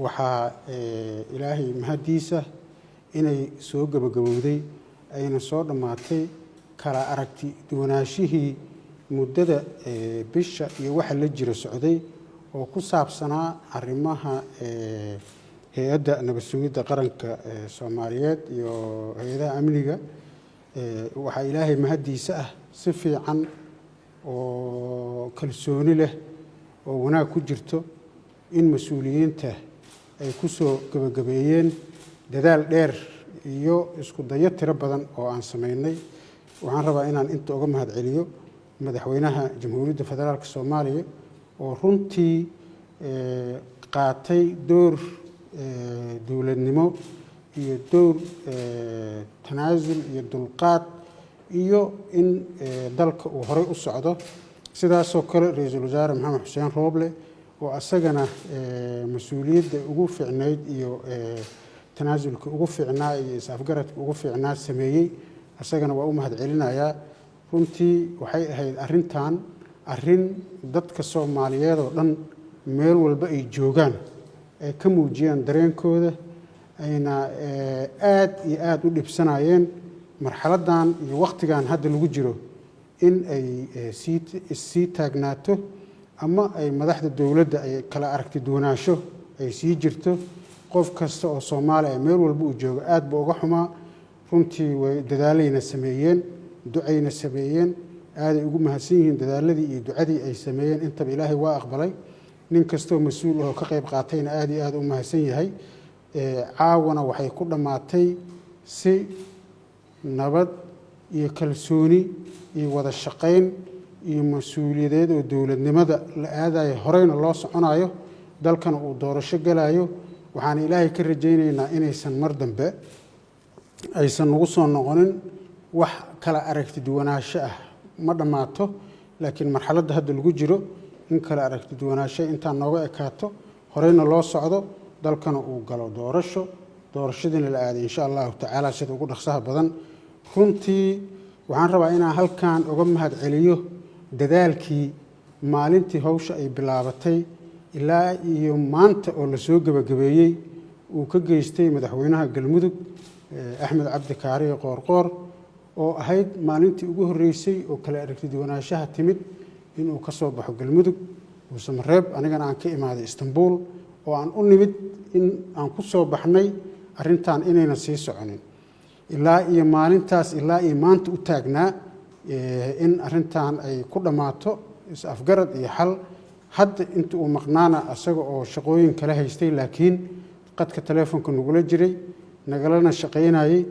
waxaa ilaahay mahadiisa inay soo gabagabowday ayna soo dhammaatay kala aragti duwanaashihii muddada bisha iyo waxa la jira socday oo ku saabsanaa arrimaha hay-adda nabad sugidda qaranka Soomaaliyeed iyo hay-adaha amniga waxaa ilaahay mahadiisa ah si fiican oo kalsooni leh oo wanaag ku jirto in mas'uuliyiinta ay ku soo gabagabeeyeen dadaal dheer iyo isku dayo tiro badan oo aan sameynay. waxaan rabaa inaan inta uga mahad celiyo madaxweynaha Jamhuuriyadda Federaalka Soomaaliya oo runtii qaatay door dowladnimo iyo door tanaasul iyo dulqaad iyo in dalka uu horey u socdo. sidaasoo kale ra'iisul wasaare Maxamed Xuseen Rooble oo asagana mas'uuliyadda ugu fiicnayd iyo tanaasulka ugu fiicnaa iyo isafgaradka ugu fiicnaa sameeyay asagana waa u mahad celinayaa. runtii waxay ahayd arrin dadka Soomaaliyeed oo dhan meel walba ay joogaan ay ka muujiyaan dareenkooda ayna aad iyo aad u dhibsanayeen marxaladan iyo waqtigan hadda lagu jiro in ay sii taagnaato ama ay madaxda dowladda ay kala aragti duwanaansho ay sii jirto. qof kasta oo Soomaali ah meel walba uu joogo aad buu uga xumaa. runtii way dadaalayna sameeyeen ducayna sameeyeen aaday ugu mahadsan yihiin dadaaladii iyo ducadii ay sameeyeen intaba ilaahay waa aqbalay. nin kastoo mas'uul oo ka qayb qaatayna aad iyo aad u mahadsan yahay. caawana waxay ku dhammaatay si nabad iyo kalsooni iyo wada shaqayn iyo mas'uuliyadeed oo dowladnimada la aadayo horeyna loo soconayo dalkana uu doorasho galayo. waxaan ilaahay ka rajaynaynaa inaysan mar dambe aysan nagu soo noqonin wax kala aragti duwanaansho ah ma dhammaato laakiin marxaladda hadda lagu jiro in kala aragti duwanaansho intaan nooga ekaato horeyna loo socdo dalkana uu galo doorashadiina la aaday insha allahu tacaala sida ugu dhaqsaha badan. runtii waxaan rabaa inaan halkan uga mahad celiyo dadaalkii maalintii hawsha ay bilaabatay ilaa iyo maanta oo la soo gabagabeeyey uu ka geystay madaxweynaha Galmudug Axmed Cabdi Kaariye Qoorqoor oo ahayd maalintii ugu horeysay oo kala aragti duwanaanshaha timid inuu ka soo baxo Galmudug Samareeb anigana aan ka imaaday Istanbul oo aan u nimid in aan ku soo baxnay arrintan inayna sii soconin ilaa iyo maalintaas ilaa iyo maanta u taagnaa in arrintan ay ku dhammaato is-afgarad iyo xal. hadda inta uu maqnaana asaga oo shaqooyin kala haystay laakiin qadka telefoonka nagula jiray nagalana shaqaynayay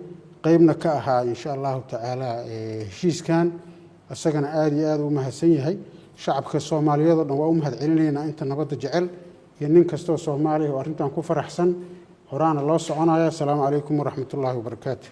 qaybna ka ahaa insha allahu tacaala heshiiskan asagana aad iyo aad u mahadsan yahay. shacabka Soomaaliyeed oo dhan waa u mahad celinaynaa inta nabadda jecel iyo nin kastoo Soomaali oo arrintan ku faraxsan horaana loo soconaya. asalaamu calaykum waraxmatullaahi wabarakaatuh.